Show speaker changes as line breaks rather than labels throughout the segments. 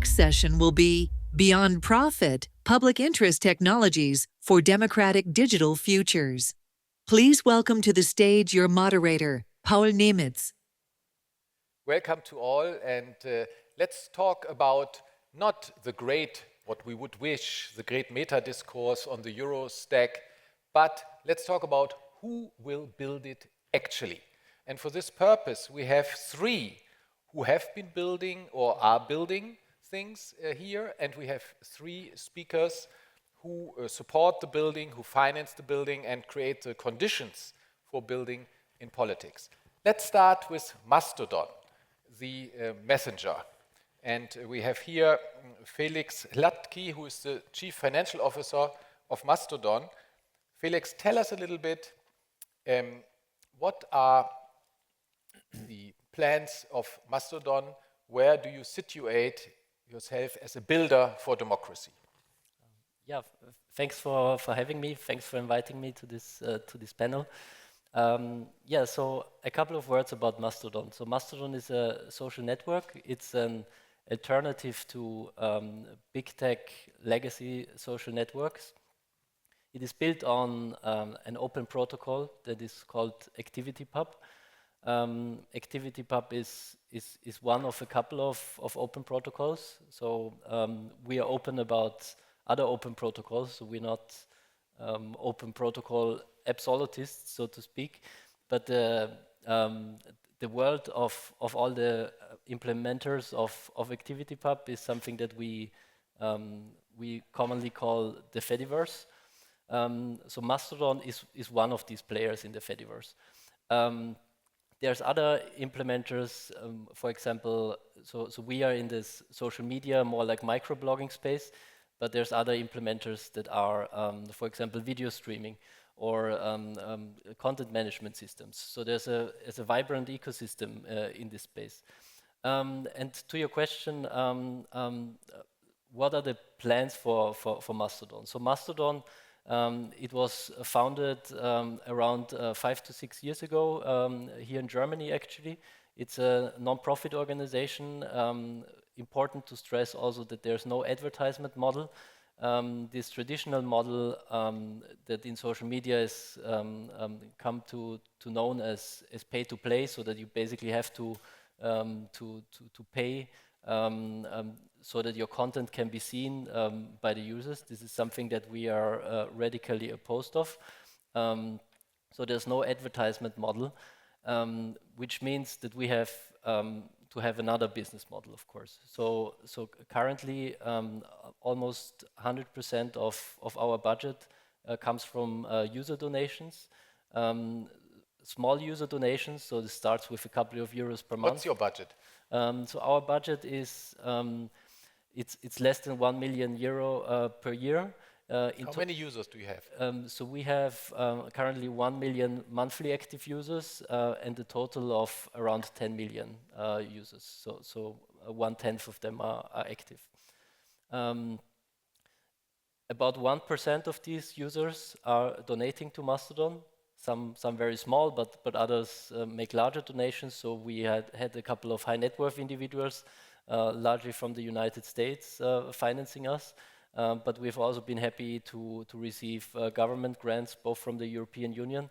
next session will be Beyond Profit, Public Interest Technologies for Democratic Digital Futures. Please welcome to the stage your moderator, Paul Nemitz.
Welcome to all, and let's talk about not the great, what we would wish, the great meta discourse on the Euro stack, but let's talk about who will build it actually. And for this purpose, we have three who have been building or are building things here, and we have three speakers who support the building, who finance the building, and create the conditions for building in politics. Let's start with Mastodon, the messenger. And we have here Felix Hladký, who is the Chief Financial Officer of Mastodon. Felix, tell us a little bit, what are the plans of Mastodon? Where do you situate yourself as a builder for democracy?
Yeah, thanks for having me. Thanks for inviting me to this panel. Yeah, so a couple of words about Mastodon. So Mastodon is a social network. It's an alternative to big tech legacy social networks. It is built on an open protocol that is called ActivityPub. ActivityPub is one of a couple of open protocols. So we are open about other open protocols. So we're not open protocol absolutists, so to speak, but the world of all the implementers of ActivityPub is something that we commonly call the Fediverse. So Mastodon is one of these players in the Fediverse. There's other implementers, for example, so we are in this social media, more like microblogging space, but there's other implementers that are, for example, video streaming or content management systems. So there's a vibrant ecosystem in this space. And to your question, what are the plans for Mastodon? So Mastodon, it was founded around 5 to 6 years ago here in Germany, actually. It's a non-profit organization. Important to stress also that there's no advertisement model. This traditional model that in social media is come to known as pay to play, so that you basically have to pay so that your content can be seen by the users. This is something that we are radically opposed of. So there's no advertisement model, which means that we have to have another business model, of course. So currently, almost 100% of our budget comes from user donations, small user donations. So this starts with a couple of euros per month.
What's your budget?
So our budget is it's less than €1 million per year.
How many users do you have?
So we have currently 1 million monthly active users and a total of around 10 million users. So 1/10 of them are active. About 1% of these users are donating to Mastodon. Some very small, but others make larger donations. So we had a couple of high net worth individuals, largely from the United States, financing us. But we've also been happy to receive government grants, both from the European Union,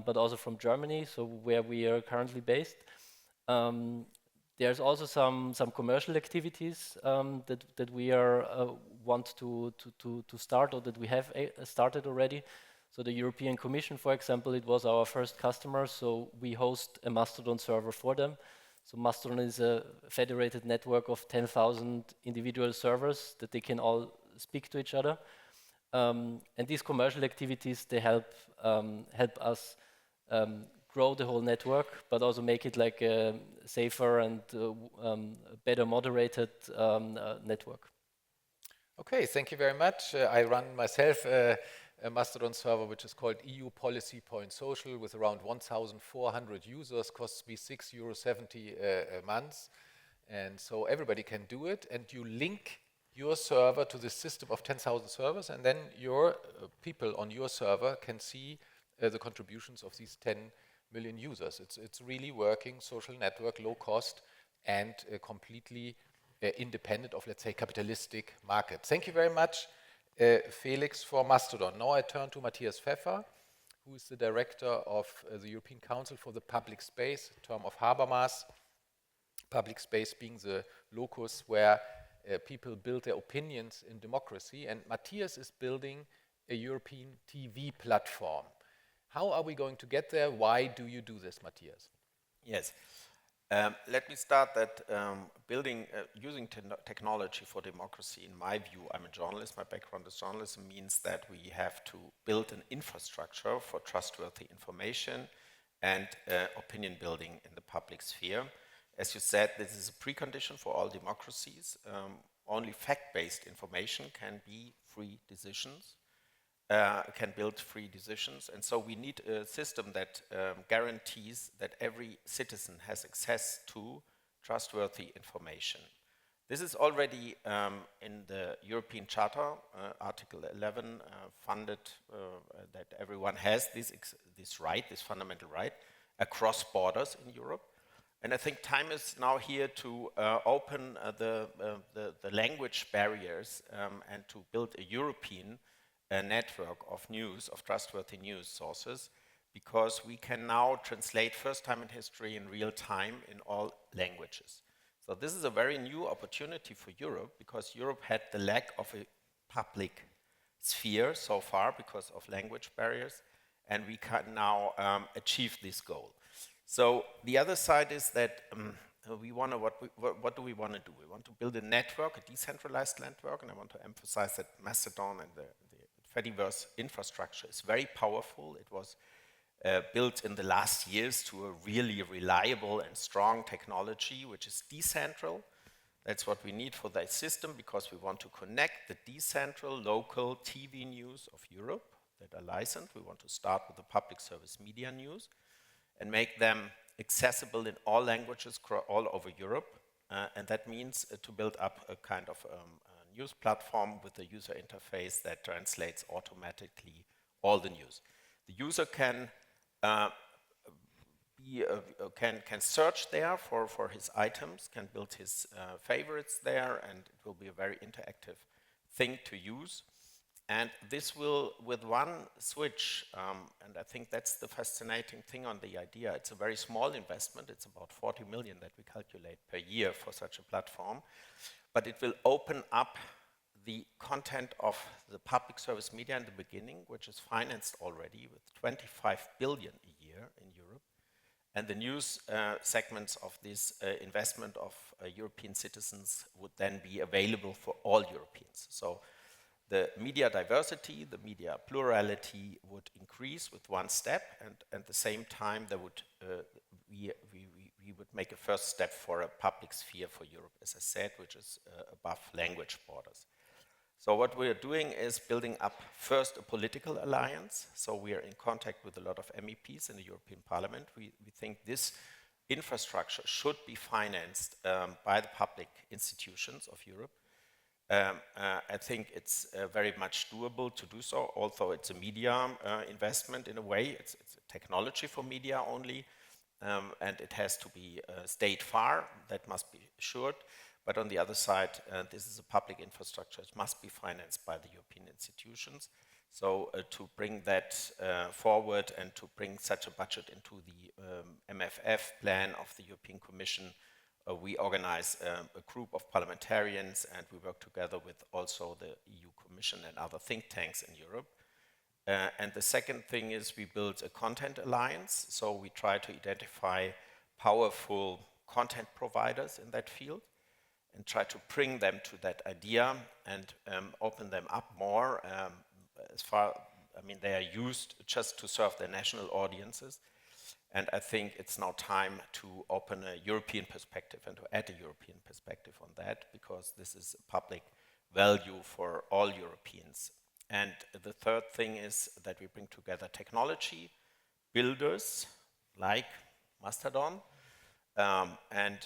but also from Germany, so where we are currently based. There's also some commercial activities that we want to start, or that we have started already. So the European Commission, for example, it was our first customer, so we host a Mastodon server for them. So Mastodon is a federated network of 10,000 individual servers that they can all speak to each other. And these commercial activities, they help us grow the whole network, but also make it like a safer and better moderated network.
Okay, thank you very much. I run myself a Mastodon server which is called EU Policy Point Social with around 1,400 users, costs me €6.70 a month. And so everybody can do it, and you link your server to this system of 10,000 servers, and then your people on your server can see the contributions of these 10 million users. It's really working social network, low cost, and completely independent of, let's say, capitalistic market. Thank you very much, Felix, for Mastodon. Now I turn to Matthias Pfeffer, who is the director of the European Council for the Public Space, a term of Habermas. Public space being the locus where people build their opinions in democracy. And Matthias is building a European TV platform. How are we going to get there? Why do you do this, Matthias?
Yes. Let me start that using technology for democracy, in my view, I'm a journalist, my background is journalism, means that we have to build an infrastructure for trustworthy information and opinion building in the public sphere. As you said, this is a precondition for all democracies. Only fact-based information can be free decisions, can build free decisions. And so we need a system that guarantees that every citizen has access to trustworthy information. This is already in the European Charter, Article 11, funded that everyone has this right, this fundamental right, across borders in Europe. And I think time is now here to open the language barriers and to build a European network of news, of trustworthy news sources, because we can now translate first time in history in real time in all languages. So this is a very new opportunity for Europe, because Europe had the lack of a public sphere so far because of language barriers, and we can now achieve this goal. So the other side is that what do we want to do? We want to build a network, a decentralized network, and I want to emphasize that Mastodon and the Fediverse infrastructure is very powerful. It was built in the last years to a really reliable and strong technology, which is decentral. That's what we need for that system, because we want to connect the decentral local TV news of Europe that are licensed. We want to start with the public service media news and make them accessible in all languages all over Europe. And that means to build up a kind of news platform with a user interface that translates automatically all the news. The user can search there for his items, can build his favorites there, and it will be a very interactive thing to use. And this will, with one switch, and I think that's the fascinating thing on the idea, it's a very small investment, it's about 40 million that we calculate per year for such a platform, but it will open up the content of the public service media in the beginning, which is financed already with 25 billion a year in Europe, and the news segments of this investment of European citizens would then be available for all Europeans. So the media diversity, the media plurality would increase with one step, and at the same time there would we would make a first step for a public sphere for Europe, as I said, which is above language borders. So what we are doing is building up first a political alliance. So we are in contact with a lot of MEPs in the European Parliament. We think this infrastructure should be financed by the public institutions of Europe. I think it's very much doable to do so, although it's a media investment in a way. It's a technology for media only, and it has to be state far, that must be assured. But on the other side, this is a public infrastructure. It must be financed by the European institutions. So to bring that forward and to bring such a budget into the MFF plan of the European Commission, we organize a group of parliamentarians, and we work together with also the EU Commission and other think tanks in Europe. And the second thing is we build a content alliance. So we try to identify powerful content providers in that field and try to bring them to that idea and open them up more. They are used just to serve their national audiences. And I think it's now time to open a European perspective and to add a European perspective on that, because this is a public value for all Europeans. And the third thing is that we bring together technology builders like Mastodon, and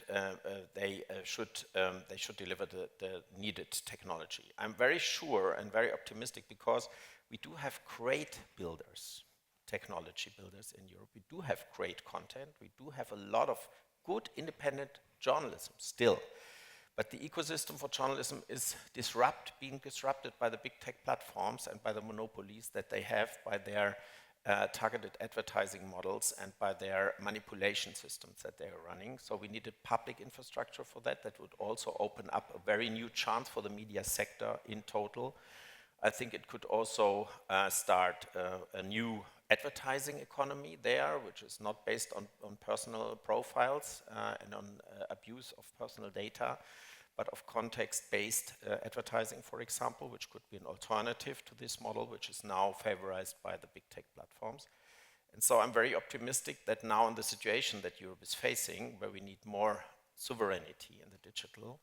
they should deliver the needed technology. I'm very sure and very optimistic, because we do have great builders, technology builders in Europe. We do have great content. We do have a lot of good independent journalism still. But the ecosystem for journalism is being disrupted by the big tech platforms and by the monopolies that they have by their targeted advertising models and by their manipulation systems that they are running. So we need a public infrastructure for that. That would also open up a very new chance for the media sector in total. I think it could also start a new advertising economy there, which is not based on personal profiles and on abuse of personal data, but of context-based advertising, for example, which could be an alternative to this model, which is now favorized by the big tech platforms. And so I'm very optimistic that now in the situation that Europe is facing, where we need more sovereignty in the digital,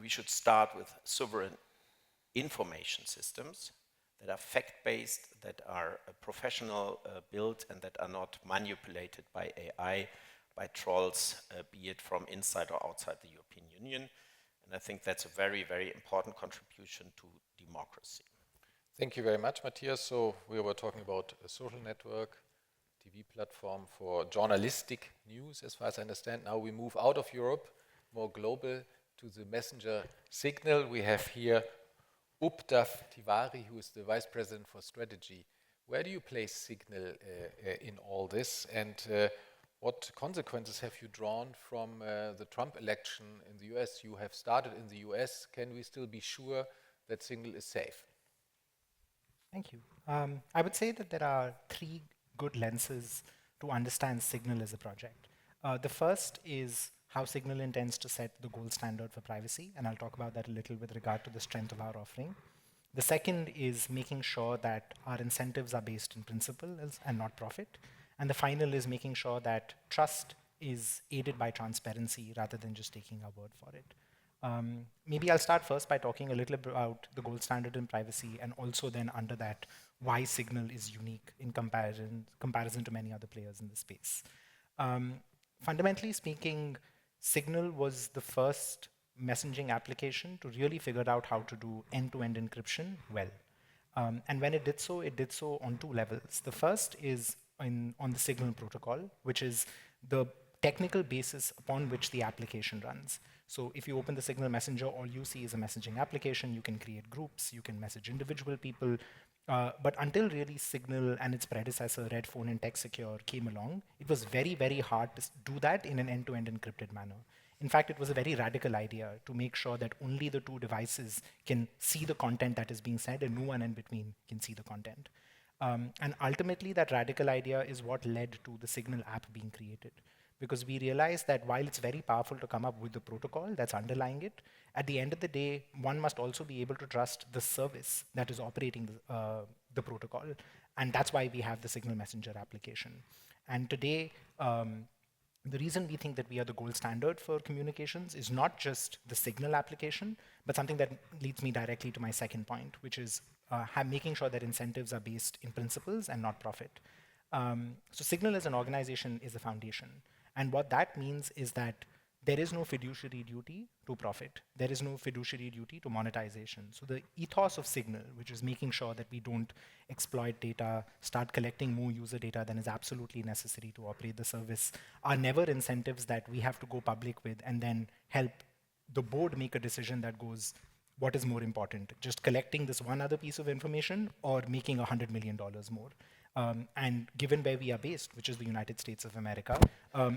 we should start with sovereign information systems that are fact-based, that are professional built, and that are not manipulated by AI, by trolls, be it from inside or outside the European Union. And I think that's a very, very important contribution to democracy.
Thank you very much, Matthias. So we were talking about a social network, TV platform for journalistic news, as far as I understand. Now we move out of Europe, more global, to the messenger Signal. We have here Uptaf Tiwari, who is the Vice President for Strategy. Where do you place Signal in all this? And what consequences have you drawn from the Trump election in the US? You have started in the US. Can we still be sure that Signal is safe?
Thank you. I would say that there are three good lenses to understand Signal as a project. The first is how Signal intends to set the gold standard for privacy, and I'll talk about that a little with regard to the strength of our offering. The second is making sure that our incentives are based in principles and not profit. And the final is making sure that trust is aided by transparency rather than just taking our word for it. Maybe I'll start first by talking a little about the gold standard in privacy, and also then under that, why Signal is unique in comparison to many other players in the space. Fundamentally speaking, Signal was the first messaging application to really figure out how to do end-to-end encryption well. And when it did so on two levels. The first is on the Signal protocol, which is the technical basis upon which the application runs. So if you open the Signal Messenger, all you see is a messaging application. You can create groups, you can message individual people. But until really Signal and its predecessor, Red Phone and TextSecure, came along, it was very, very hard to do that in an end-to-end encrypted manner. In fact, it was a very radical idea to make sure that only the two devices can see the content that is being said and no one in between can see the content. And ultimately, that radical idea is what led to the Signal app being created. Because we realized that while it's very powerful to come up with the protocol that's underlying it, at the end of the day, one must also be able to trust the service that is operating the protocol. And that's why we have the Signal Messenger application. And today, the reason we think that we are the gold standard for communications is not just the Signal application, but something that leads me directly to my second point, which is making sure that incentives are based in principles and not profit. So Signal as an organization is a foundation. And what that means is that there is no fiduciary duty to profit. There is no fiduciary duty to monetization. So the ethos of Signal, which is making sure that we don't exploit data, start collecting more user data than is absolutely necessary to operate the service, are never incentives that we have to go public with and then help the board make a decision that goes, what is more important, just collecting this one other piece of information or making $100 million more? And given where we are based, which is the United States of America,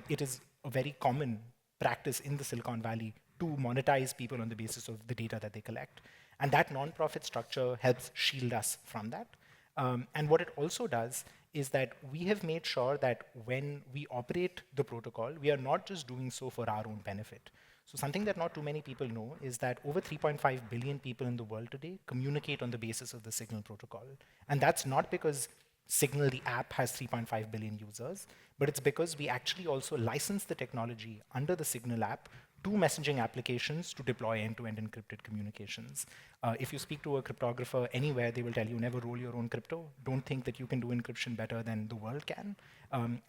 it is a very common practice in the Silicon Valley to monetize people on the basis of the data that they collect. And that nonprofit structure helps shield us from that. And what it also does is that we have made sure that when we operate the protocol, we are not just doing so for our own benefit. So something that not too many people know is that over 3.5 billion people in the world today communicate on the basis of the Signal protocol. And that's not because Signal, the app, has 3.5 billion users, but it's because we actually also license the technology under the Signal app to messaging applications to deploy end-to-end encrypted communications. If you speak to a cryptographer anywhere, they will tell you never roll your own crypto. Don't think that you can do encryption better than the world can.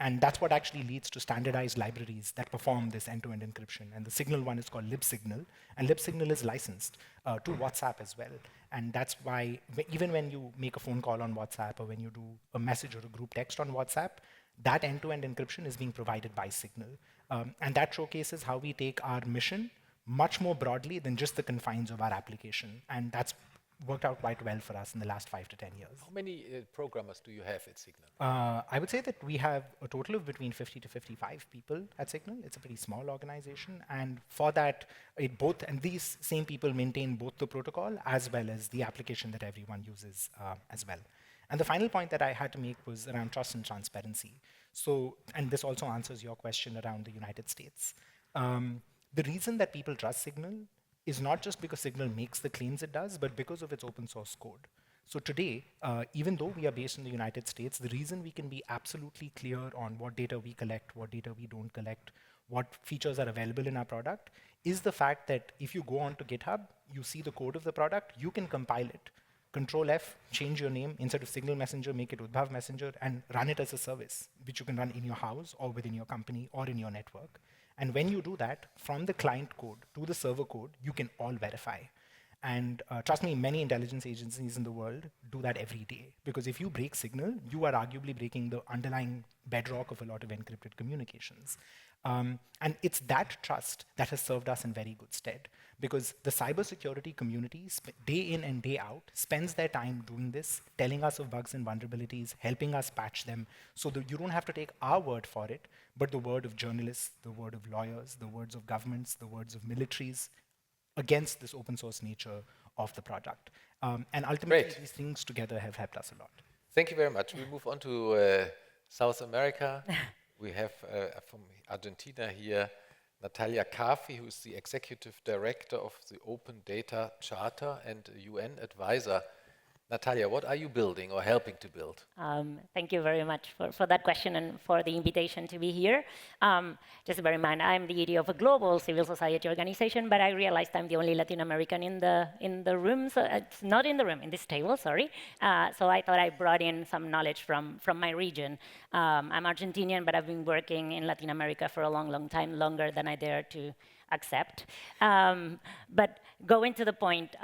And that's what actually leads to standardized libraries that perform this end-to-end encryption. And the Signal one is called libsignal, and libsignal is licensed to WhatsApp as well. And that's why even when you make a phone call on WhatsApp or when you do a message or a group text on WhatsApp, that end-to-end encryption is being provided by Signal. And that showcases how we take our mission much more broadly than just the confines of our application. And that's worked out quite well for us in the last 5 to 10 years.
How many programmers do you have at Signal?
I would say that we have a total of between 50 to 55 people at Signal. It's a pretty small organization. And for that, these same people maintain both the protocol as well as the application that everyone uses as well. And the final point that I had to make was around trust and transparency. So, and this also answers your question around the United States. The reason that people trust Signal is not just because Signal makes the claims it does, but because of its open source code. So today, even though we are based in the United States, the reason we can be absolutely clear on what data we collect, what data we don't collect, what features are available in our product, is the fact that if you go onto GitHub, you see the code of the product, you can compile it. Control F, change your name, instead of Signal Messenger, make it Udbhav Messenger, and run it as a service, which you can run in your house or within your company or in your network. And when you do that, from the client code to the server code, you can all verify. And trust me, many intelligence agencies in the world do that every day. Because if you break Signal, you are arguably breaking the underlying bedrock of a lot of encrypted communications. And it's that trust that has served us in very good stead. Because the cybersecurity community, day in and day out, spends their time doing this, telling us of bugs and vulnerabilities, helping us patch them, so that you don't have to take our word for it, but the word of journalists, the word of lawyers, the words of governments, the words of militaries, against this open source nature of the product. And ultimately, these things together have helped us a lot.
Thank you very much. We move on to South America. We have from Argentina here, Natalia Cafi, who is the Executive Director of the Open Data Charter and UN advisor. Natalia, what are you building or helping to build?
Thank you very much for that question and for the invitation to be here. Just to bear in mind, I'm the ED of a global civil society organization, but I realized I'm the only Latin American in the room. So it's not in the room, in this table, sorry. So I thought I brought in some knowledge from my region. I'm Argentinian, but I've been working in Latin America for a long, long time, longer than I dare to accept. But going to the point,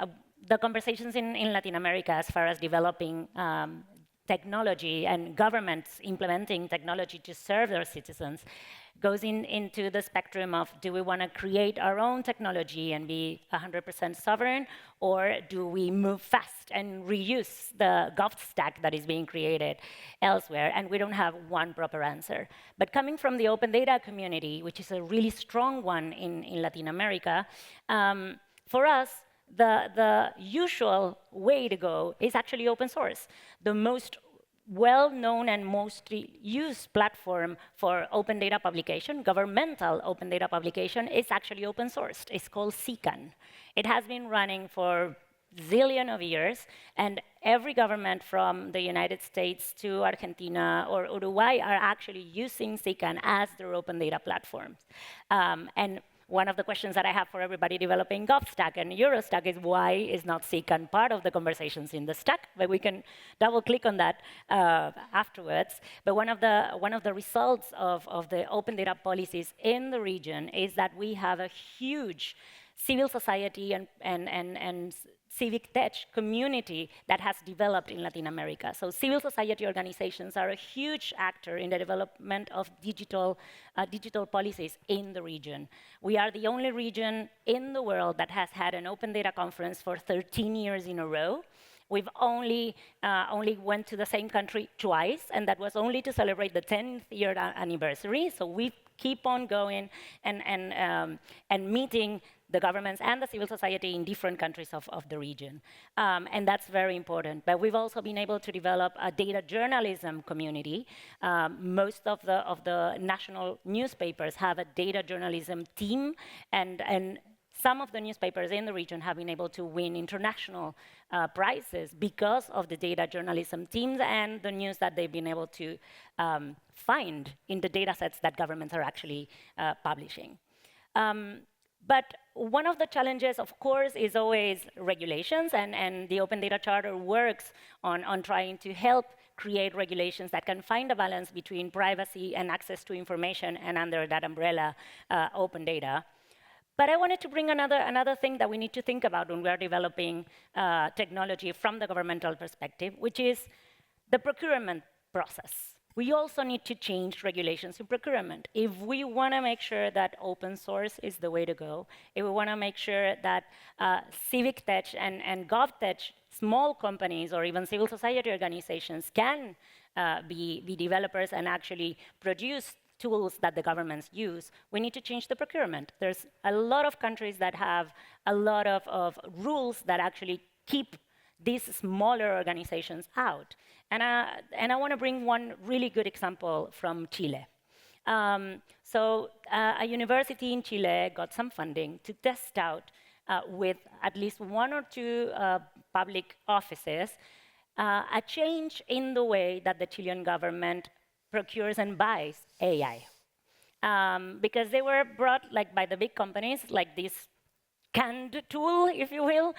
the conversations in Latin America as far as developing technology and governments implementing technology to serve their citizens goes into the spectrum of, do we want to create our own technology and be 100% sovereign, or do we move fast and reuse the gov stack that is being created elsewhere? And we don't have one proper answer. But coming from the open data community, which is a really strong one in Latin America, for us, the usual way to go is actually open source. The most well-known and mostly used platform for open data publication, governmental open data publication, is actually open sourced. It's called CICAN. It has been running for zillion of years, and every government from the United States to Argentina or Uruguay are actually using CICAN as their open data platforms. And one of the questions that I have for everybody developing GovStack and Eurostack is, why is not CICAN part of the conversations in the stack? But we can double click on that afterwards. But one of the results of the open data policies in the region is that we have a huge civil society and civic tech community that has developed in Latin America. So civil society organizations are a huge actor in the development of digital policies in the region. We are the only region in the world that has had an open data conference for 13 years in a row. We've only went to the same country twice, and that was only to celebrate the 10th year anniversary. So we keep on going and meeting the governments and the civil society in different countries of the region. And that's very important. But we've also been able to develop a data journalism community. Most of the national newspapers have a data journalism team, and some of the newspapers in the region have been able to win international prizes because of the data journalism teams and the news that they've been able to find in the data sets that governments are actually publishing. But one of the challenges, of course, is always regulations, and the Open Data Charter works on trying to help create regulations that can find a balance between privacy and access to information, and under that umbrella, open data. But I wanted to bring another thing that we need to think about when we are developing technology from the governmental perspective, which is the procurement process. We also need to change regulations in procurement. If we want to make sure that open source is the way to go, if we want to make sure that civic tech and gov tech, small companies or even civil society organizations can be developers and actually produce tools that the governments use, we need to change the procurement. There's a lot of countries that have a lot of rules that actually keep these smaller organizations out. And I want to bring one really good example from Chile. A university in Chile got some funding to test out with at least one or two public offices a change in the way that the Chilean government procures and buys AI. Because they were brought like by the big companies, like this canned tool, if you will,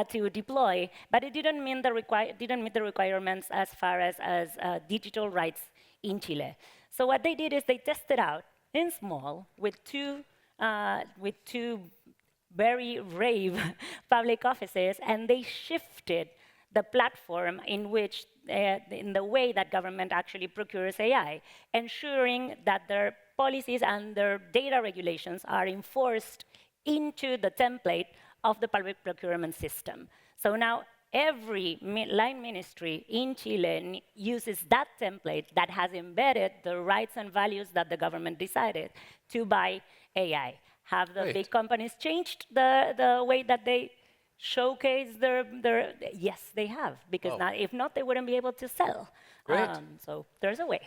to deploy, but it didn't meet the requirements as far as digital rights in Chile. So what they did is they tested out in small with two very brave public offices, and they shifted the platform in which, in the way that government actually procures AI, ensuring that their policies and their data regulations are enforced into the template of the public procurement system. So now every line ministry in Chile uses that template that has embedded the rights and values that the government decided to buy AI. Have the big companies changed the way that they showcase their yes, they have, because now, if not, they wouldn't be able to sell.
Great.
So there's a way.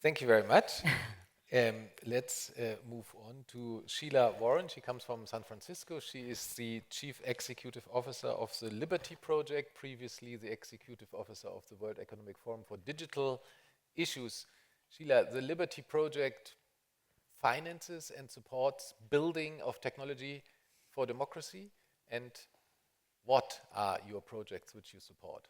Thank you very much. Let's move on to Sheila Warren. She comes from San Francisco. She is the Chief Executive Officer of the Liberty Project, previously the Executive Officer of the World Economic Forum for Digital Issues. Sheila, the Liberty Project finances and supports building of technology for democracy. And what are your projects which you support?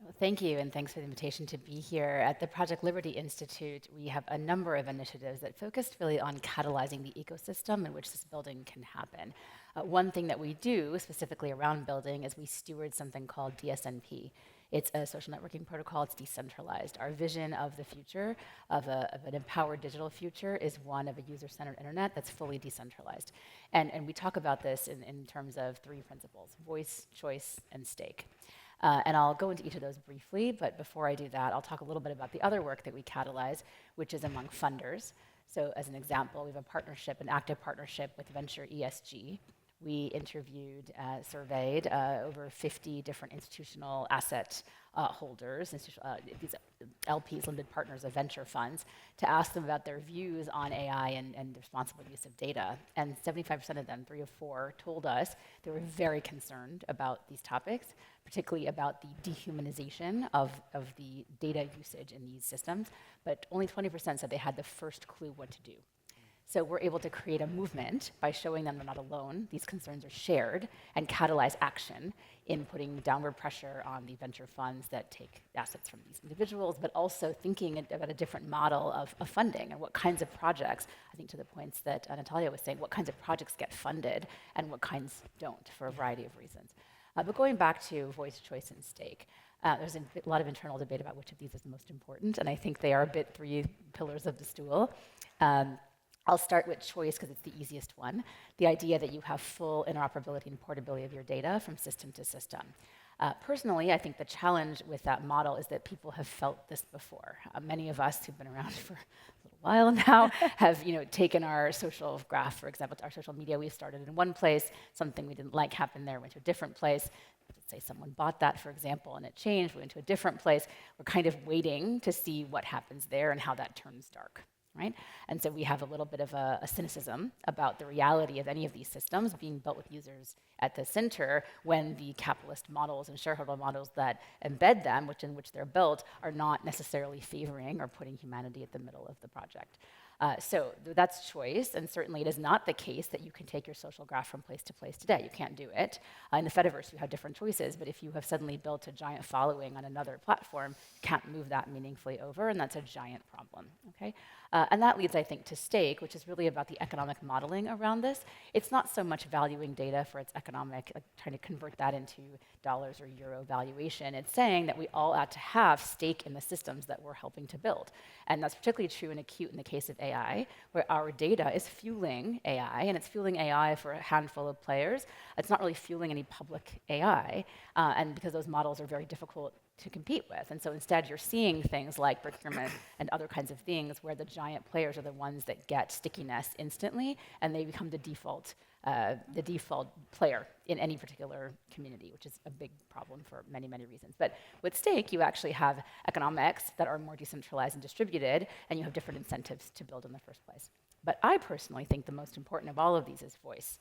Well, thank you, and thanks for the invitation to be here. At the Project Liberty Institute, we have a number of initiatives that focused really on catalyzing the ecosystem in which this building can happen. One thing that we do specifically around building is we steward something called DSNP. It's a social networking protocol. It's decentralized. Our vision of the future, of an empowered digital future, is one of a user-centered internet that's fully decentralized. And we talk about this in terms of three principles: voice, choice, and stake. And I'll go into each of those briefly, but before I do that, I'll talk a little bit about the other work that we catalyze, which is among funders. So as an example, we have a partnership, an active partnership with Venture ESG. We interviewed, surveyed over 50 different institutional asset holders, these LPs, limited partners of venture funds, to ask them about their views on AI and the responsible use of data. And 75% of them, 3 of 4, told us they were very concerned about these topics, particularly about the dehumanization of the data usage in these systems. But only 20% said they had the first clue what to do. So we're able to create a movement by showing them they're not alone. These concerns are shared, and catalyze action in putting downward pressure on the venture funds that take assets from these individuals, but also thinking about a different model of funding and what kinds of projects, I think to the points that Natalia was saying, what kinds of projects get funded and what kinds don't, for a variety of reasons. But going back to voice, choice, and stake, there's a lot of internal debate about which of these is most important, and I think they are a bit 3 pillars of the stool. I'll start with choice because it's the easiest one. The idea that you have full interoperability and portability of your data from system to system. Personally, I think the challenge with that model is that people have felt this before. Many of us who've been around for a little while now have taken our social graph, for example, our social media. We started in one place, something we didn't like happened there, went to a different place. Let's say someone bought that, for example, and it changed, we went to a different place. We're kind of waiting to see what happens there and how that turns dark. Right? And so we have a little bit of a cynicism about the reality of any of these systems being built with users at the center when the capitalist models and shareholder models that embed them, in which they're built, are not necessarily favoring or putting humanity at the middle of the project. That's choice, and certainly it is not the case that you can take your social graph from place to place today. You can't do it. In the Fediverse, you have different choices, but if you have suddenly built a giant following on another platform, you can't move that meaningfully over, and that's a giant problem, okay? And that leads, I think, to stake, which is really about the economic modeling around this. It's not so much valuing data for its economic, like trying to convert that into dollars or euro valuation. It's saying that we all ought to have stake in the systems that we're helping to build. And that's particularly true and acute in the case of AI, where our data is fueling AI, and it's fueling AI for a handful of players. It's not really fueling any public AI, and because those models are very difficult to compete with. And so instead, you're seeing things like procurement and other kinds of things where the giant players are the ones that get stickiness instantly, and they become the default player in any particular community, which is a big problem for many, many reasons. But with stake, you actually have economics that are more decentralized and distributed, and you have different incentives to build in the first place. But I personally think the most important of all of these is voice,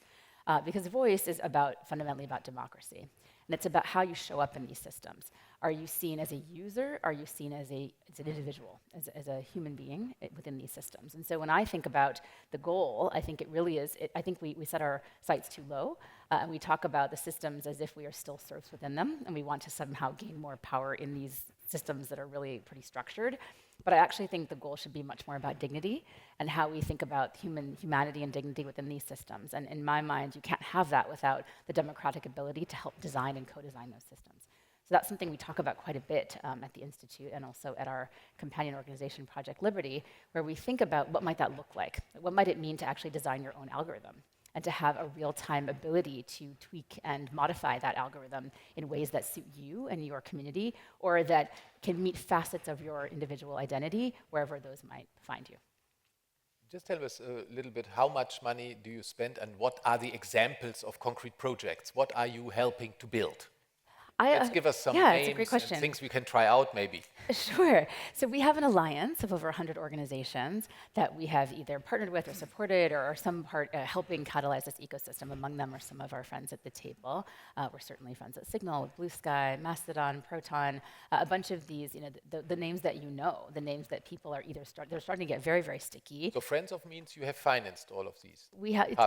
because voice is fundamentally about democracy. And it's about how you show up in these systems. Are you seen as a user? Are you seen as an individual, as a human being within these systems? And so when I think about the goal, I think it really is, I think we set our sights too low, and we talk about the systems as if we are still serfs within them, and we want to somehow gain more power in these systems that are really pretty structured. But I actually think the goal should be much more about dignity and how we think about humanity and dignity within these systems. And in my mind, you can't have that without the democratic ability to help design and co-design those systems. So that's something we talk about quite a bit at the Institute and also at our companion organization, Project Liberty, where we think about what might that look like? What might it mean to actually design your own algorithm? And to have a real-time ability to tweak and modify that algorithm in ways that suit you and your community, or that can meet facets of your individual identity, wherever those might find you.
Just tell us a little bit, how much money do you spend, and what are the examples of concrete projects? What are you helping to build? Let's give us some names and things we can try out, maybe.
Sure. So we have an alliance of over 100 organizations that we have either partnered with or supported or are some part helping catalyze this ecosystem. Among them are some of our friends at the table. We're certainly friends at Signal, Blue Sky, Mastodon, Proton, a bunch of these, the names that you know, the names that people are either they're starting to get very, very sticky.
So friends of means you have financed all of these?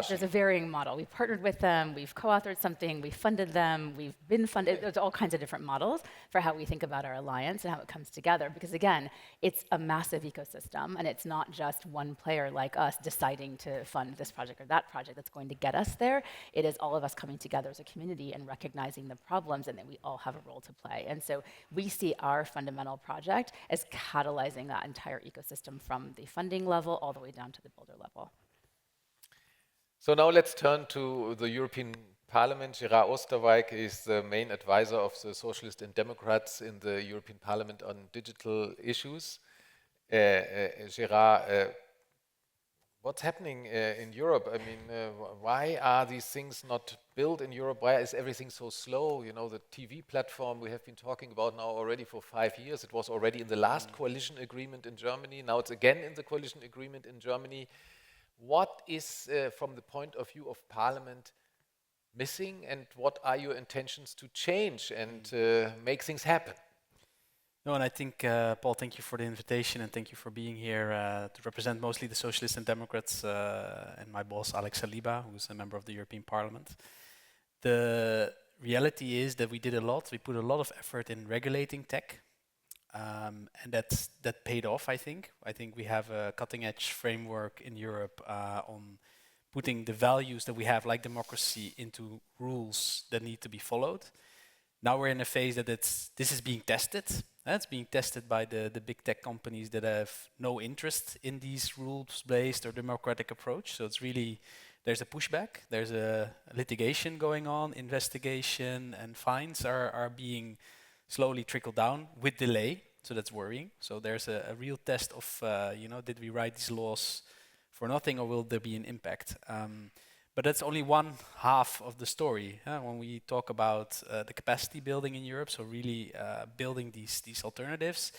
There's a varying model. We've partnered with them, we've co-authored something, we've funded them, we've been funded. There's all kinds of different models for how we think about our alliance and how it comes together. Because again, it's a massive ecosystem, and it's not just one player like us deciding to fund this project or that project that's going to get us there. It is all of us coming together as a community and recognizing the problems, and that we all have a role to play. And so we see our fundamental project as catalyzing that entire ecosystem from the funding level all the way down to the builder level.
So now let's turn to the European Parliament. Gerard Oosterwijk is the main advisor of the Socialists and Democrats in the European Parliament on digital issues. Gerard, what's happening in Europe? I mean, why are these things not built in Europe? Why is everything so slow? You know, the TV platform we have been talking about now already for 5 years. It was already in the last coalition agreement in Germany. Now it's again in the coalition agreement in Germany. What is, from the point of view of Parliament, missing, and what are your intentions to change and make things happen?
No, and I think, Paul, thank you for the invitation, and thank you for being here to represent mostly the Socialists and Democrats and my boss, Alex Saliba, who's a member of the European Parliament. The reality is that we did a lot. We put a lot of effort in regulating tech, and that paid off, I think. I think we have a cutting-edge framework in Europe on putting the values that we have, like democracy, into rules that need to be followed. Now we're in a phase that this is being tested. It's being tested by the big tech companies that have no interest in these rules-based or democratic approach. So it's really, there's a pushback, there's a litigation going on, investigation and fines are being slowly trickled down with delay. So that's worrying. So there's a real test of, did we write these laws for nothing, or will there be an impact? But that's only one half of the story. When we talk about the capacity building in Europe, so really building these alternatives,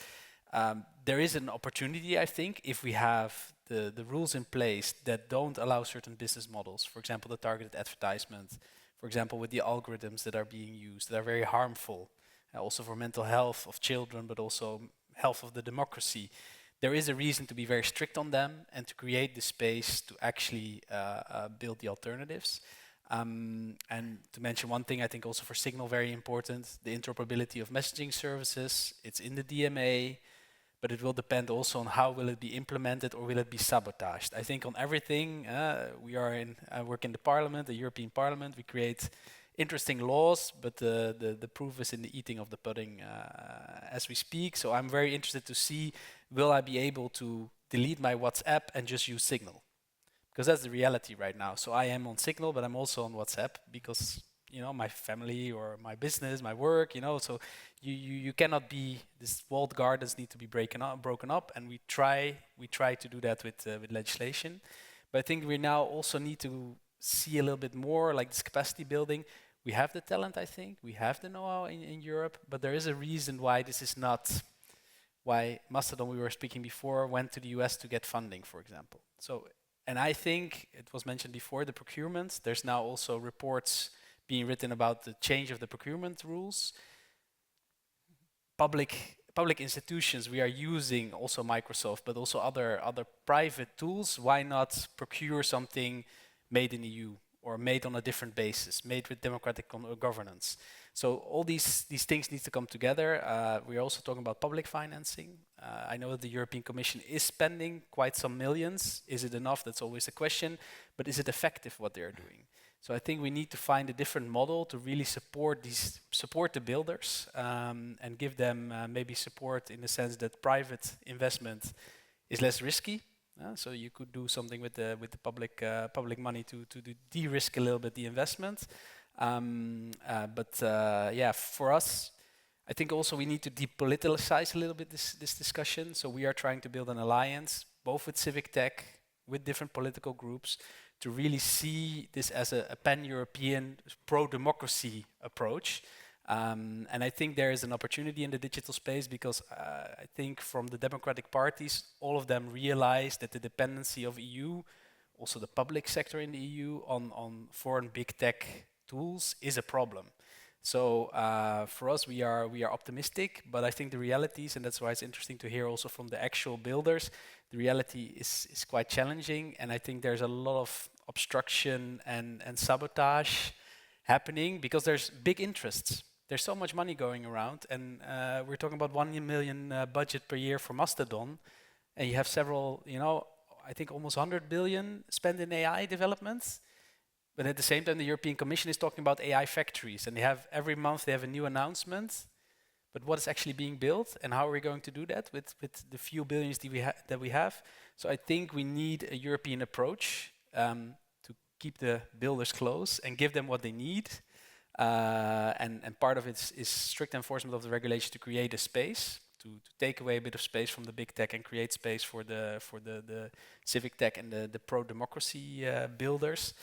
there is an opportunity, I think, if we have the rules in place that don't allow certain business models. For example, the targeted advertisement, for example, with the algorithms that are being used that are very harmful, also for mental health of children, but also health of the democracy. there is a reason to be very strict on them and to create the space to actually build the alternatives. And to mention one thing, I think also for Signal very important, the interoperability of messaging services. It's in the DMA, but it will depend also on how will it be implemented or will it be sabotaged. I think on everything, I work in the Parliament, the European Parliament. We create interesting laws, but the proof is in the eating of the pudding as we speak. So I'm very interested to see, will I be able to delete my WhatsApp and just use Signal? Because that's the reality right now. So I am on Signal, but I'm also on WhatsApp because, you know, my family or my business, my work, you know, so you cannot be, these walled gardens need to be broken up, and we try to do that with legislation. But I think we now also need to see a little bit more like this capacity building. We have the talent, I think, we have the know-how in Europe, but there is a reason why this is not, why Mastodon, we were speaking before, went to the US to get funding, for example. So, and I think, it was mentioned before, the procurement, there's now also reports being written about the change of the procurement rules. Public institutions, we are using also Microsoft, but also other private tools. Why not procure something made in the EU or made on a different basis, made with democratic governance? So all these things need to come together. We are also talking about public financing. I know that the European Commission is spending quite some millions. Is it enough? That's always a question. But is it effective what they are doing? So I think we need to find a different model to really support the builders and give them maybe support in the sense that private investment is less risky. So you could do something with the public money to de-risk a little bit the investment. Yeah, for us, I think also we need to depoliticize a little bit this discussion. So we are trying to build an alliance, both with civic tech, with different political groups, to really see this as a pan-European pro-democracy approach. And I think there is an opportunity in the digital space because I think from the democratic parties, all of them realize that the dependency of EU, also the public sector in the EU, on foreign big tech tools is a problem. So for us, we are optimistic, but I think the realities, and that's why it's interesting to hear also from the actual builders, the reality is quite challenging, and I think there's a lot of obstruction and sabotage happening because there's big interests. There's so much money going around, and we're talking about 1 million budget per year for Mastodon, and you have several, you know, I think almost 100 billion spent in AI developments. But at the same time, the European Commission is talking about AI factories, and they have every month they have a new announcement. But what is actually being built, and how are we going to do that with the few billions that we have? So I think we need a European approach to keep the builders close and give them what they need. And part of it is strict enforcement of the regulation to create a space, to take away a bit of space from the big tech and create space for the civic tech and the pro-democracy builders,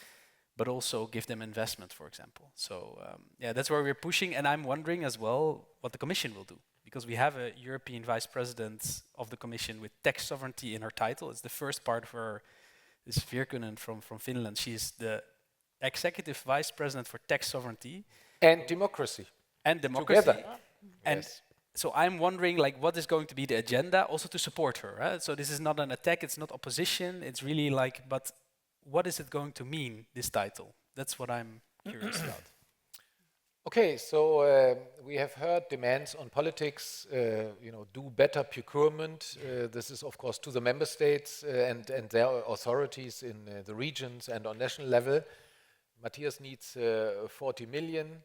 but also give them investment, for example. So yeah, that's where we're pushing, and I'm wondering as well what the Commission will do, because we have a European Vice President of the Commission with tech sovereignty in her title. It's the first part of her, this Virkunen from Finland. She is the Executive Vice President for tech sovereignty.
And democracy.
And democracy.
Together.
And
yes.
So I'm wondering, like, what is going to be the agenda also to support her? Right? So this is not an attack, it's not opposition, it's really like, but what is it going to mean, this title? That's what I'm curious about.
Okay, so we have heard demands on politics, you know, do better procurement. This is, of course, to the member states and their authorities in the regions and on national level. Matthias needs 40 million.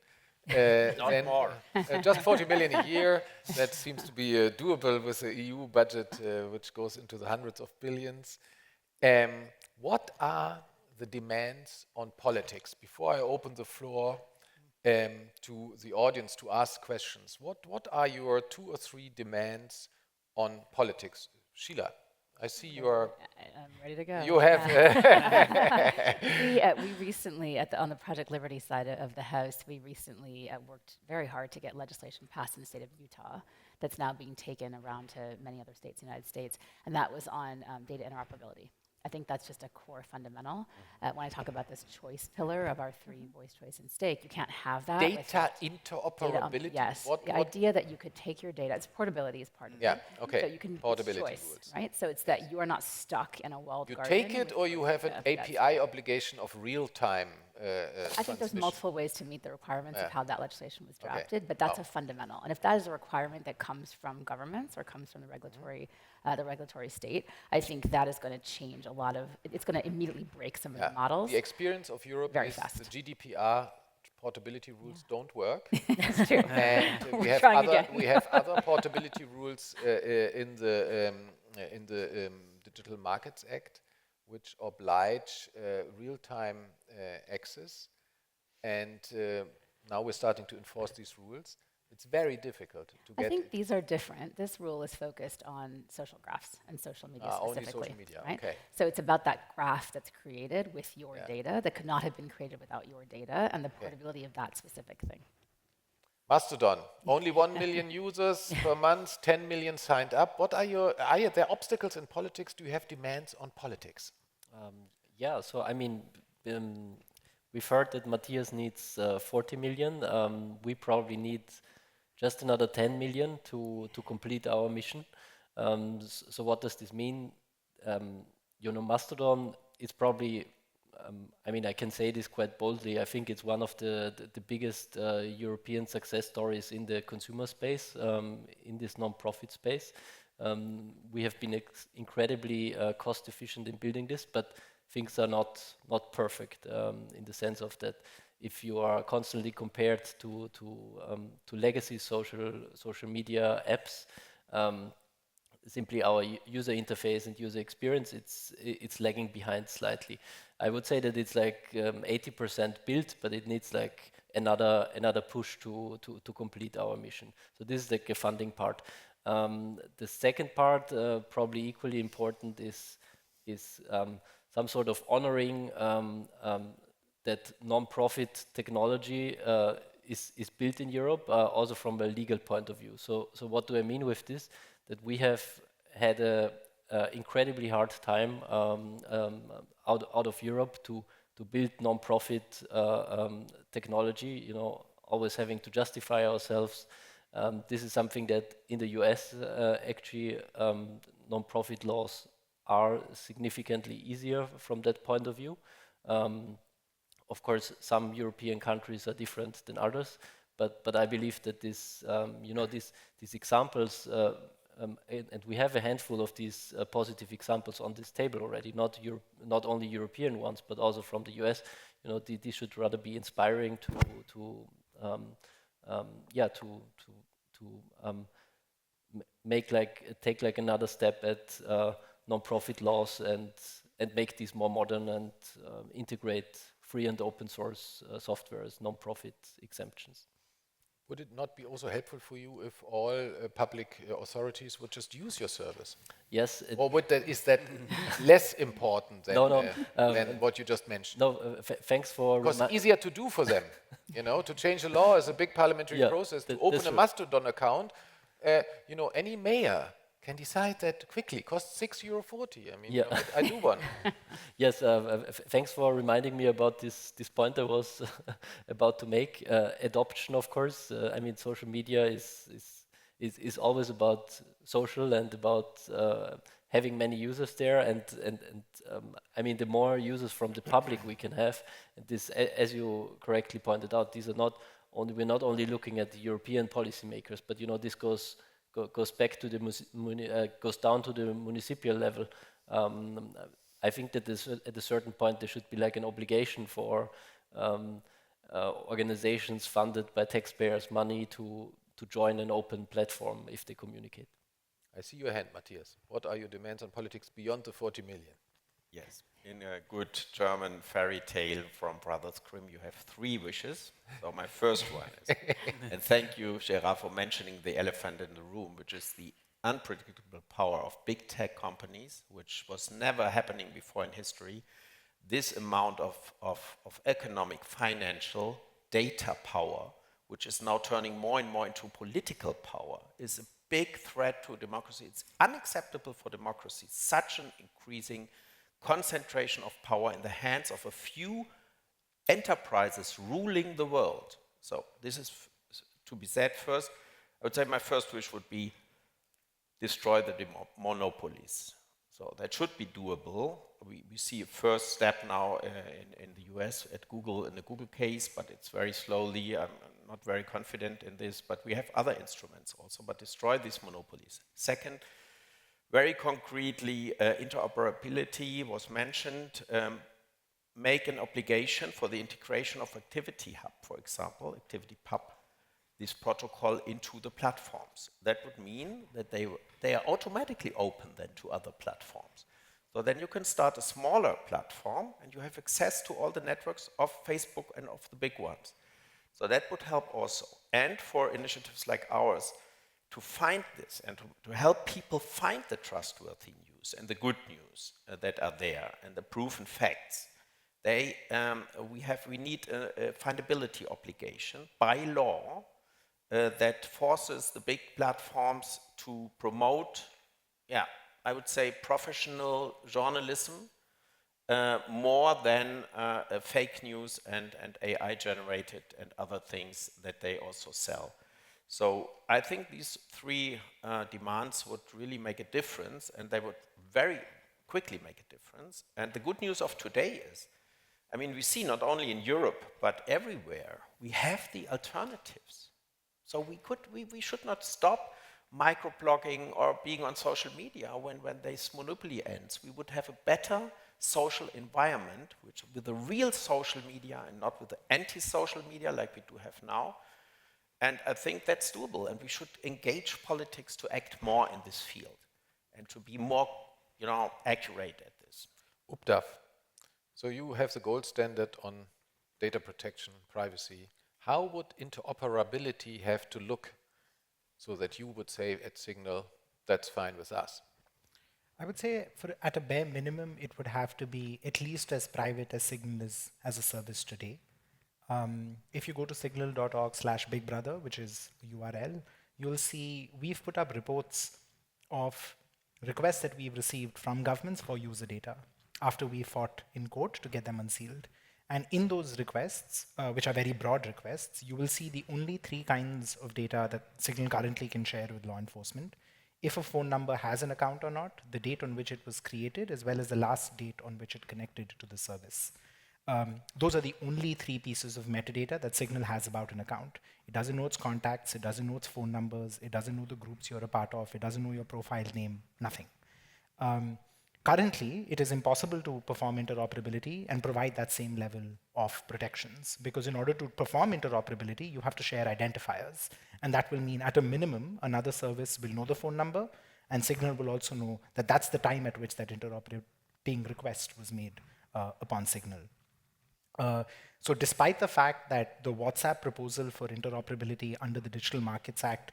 Not more.
Just 40 million a year. That seems to be doable with the EU budget, which goes into the hundreds of billions. What are the demands on politics? Before I open the floor to the audience to ask questions, what are your 2 or 3 demands on politics? Sheila, I see you are...
I'm ready to go.
You have...
We recently, on the Project Liberty side of the House, we recently worked very hard to get legislation passed in the state of Utah that's now being taken around to many other states in the United States, and that was on data interoperability. I think that's just a core fundamental. When I talk about this choice pillar of our three, voice, choice, and stake, you can't have that
Data
without
interoperability?
yes,
What,
the idea that you could take your data, it's portability is part of
Yeah,
it.
okay.
So you can,
Portability
it's choice,
rules.
right? So it's that you are not stuck in a walled
You
garden.
take it
with
or you have an
data.
API obligation of real-time
I think there's multiple ways to meet the requirements of how that legislation was
Okay.
drafted, but that's a fundamental. And if that is a requirement that comes from governments or comes from the regulatory state, I think that is going to change a lot of, it's going to immediately break some of the models.
The experience of Europe
very
is
fast.
the GDPR portability rules don't work.
That's true.
And we have other portability rules in the Digital Markets Act, which oblige real-time access. And now we're starting to enforce these rules. It's very difficult to get.
I think these are different. This rule is focused on social graphs and social media specifically.
Only social media,
right?
okay.
So it's about that graph that's created with your data that could not have been created without your data and the portability of that specific thing.
Mastodon, only 1 million users per month, 10 million signed up. What are there obstacles in politics? Do you have demands on politics?
Yeah, so I mean, we've heard that Matthias needs 40 million. We probably need just another 10 million to complete our mission. So what does this mean? Mastodon is probably, I mean, I can say this quite boldly. I think it's one of the biggest European success stories in the consumer space, in this non-profit space. We have been incredibly cost efficient in building this, but things are not perfect in the sense of that if you are constantly compared to legacy social media apps, simply our user interface and user experience, it's lagging behind slightly. I would say that it's like 80% built, but it needs like another push to complete our mission. So this is like a funding part. The second part, probably equally important, is some sort of honoring that non-profit technology is built in Europe, also from a legal point of view. So what do I mean with this? That we have had a incredibly hard time out of Europe to build non-profit technology. Always having to justify ourselves. This is something that in the US actually non-profit laws are significantly easier from that point of view. Of course, some European countries are different than others, but I believe that this, these examples, and we have a handful of these positive examples on this table already, not only European ones, but also from the US. These should rather be inspiring take like another step at non-profit laws and make these more modern and integrate free and open source software as non-profit exemptions.
Would it not be also helpful for you if all public authorities would just use your service?
Yes.
Or is that less important than, than what you just mentioned?
No, thanks for...
Because it's easier to do for them. To change a law is a big parliamentary process. To open a Mastodon account, any mayor can decide that quickly. Costs €6.40. I mean, I do one.
Yes, thanks for reminding me about this point I was about to make. Adoption, of course. I mean, social media is always about social and about having many users there. And I mean, the more users from the public we can have, this, as you correctly pointed out, these are we're not only looking at the European policymakers, but this goes back to goes down to the municipal level. I think that at a certain point there should be like an obligation for organizations funded by taxpayers' money to join an open platform if they communicate.
I see your hand, Matthias. What are your demands on politics beyond the 40 million?
Yes. In a good German fairy tale from Brothers Grimm, you have 3 wishes. So my first one is, and thank you, Gerard, for mentioning the elephant in the room, which is the unpredictable power of big tech companies, which was never happening before in history. This amount of economic, financial, data power, which is now turning more and more into political power, is a big threat to democracy. It's unacceptable for democracy, such an increasing concentration of power in the hands of a few enterprises ruling the world. So this is to be said first. I would say my first wish would be destroy the monopolies. So that should be doable. We see a first step now in the US at Google, in the Google case, but it's very slowly. I'm not very confident in this, but we have other instruments also, but destroy these monopolies. Second, very concretely, interoperability was mentioned. Make an obligation for the integration of Activity Hub, for example, Activity Pub, this protocol into the platforms. That would mean that they are automatically open then to other platforms. So then you can start a smaller platform and you have access to all the networks of Facebook and of the big ones. So that would help also. And for initiatives like ours to find this and to help people find the trustworthy news and the good news that are there and the proven facts. We need a findability obligation by law that forces the big platforms to promote, I would say, professional journalism more than fake news and AI generated and other things that they also sell. So I think these three demands would really make a difference, and they would very quickly make a difference. And the good news of today is, I mean, we see not only in Europe, but everywhere, we have the alternatives. So we should not stop microblogging or being on social media when this monopoly ends. We would have a better social environment, which with the real social media and not with the anti-social media like we do have now. And I think that's doable, and we should engage politics to act more in this field and to be more, accurate at this.
Uptaf. So you have the gold standard on data protection and privacy. How would interoperability have to look so that you would say at Signal, that's fine with us?
I would say at a bare minimum, it would have to be at least as private as Signal is as a service today. If you go to signal.org/bigbrother, which is the URL, you'll see we've put up reports of requests that we've received from governments for user data after we fought in court to get them unsealed. And in those requests, which are very broad requests, you will see the only three kinds of data that Signal currently can share with law enforcement. If a phone number has an account or not, the date on which it was created, as well as the last date on which it connected to the service. Those are the only three pieces of metadata that Signal has about an account. It doesn't know its contacts, it doesn't know its phone numbers, it doesn't know the groups you're a part of, it doesn't know your profile name, nothing. Currently, it is impossible to perform interoperability and provide that same level of protections, because in order to perform interoperability, you have to share identifiers. And that will mean, at a minimum, another service will know the phone number, and Signal will also know that that's the time at which that interoperating request was made upon Signal. So despite the fact that the WhatsApp proposal for interoperability under the Digital Markets Act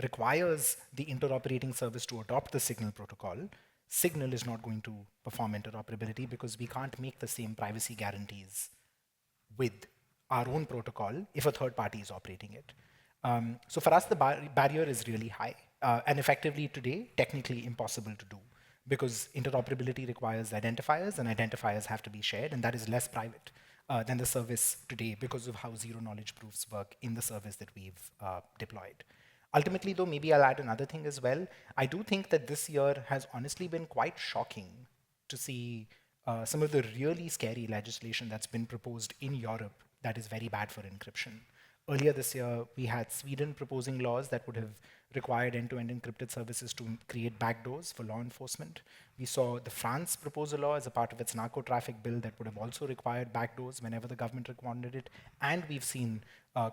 requires the interoperating service to adopt the Signal protocol, Signal is not going to perform interoperability because we can't make the same privacy guarantees with our own protocol if a third party is operating it. So for us, the barrier is really high and effectively today, technically impossible to do, because interoperability requires identifiers, and identifiers have to be shared, and that is less private than the service today because of how zero-knowledge proofs work in the service that we've deployed. Ultimately, though, maybe I'll add another thing as well. I do think that this year has honestly been quite shocking to see some of the really scary legislation that's been proposed in Europe that is very bad for encryption. Earlier this year, we had Sweden proposing laws that would have required end-to-end encrypted services to create backdoors for law enforcement. We saw the France propose a law as a part of its narco-traffic bill that would have also required backdoors whenever the government wanted it. And we've seen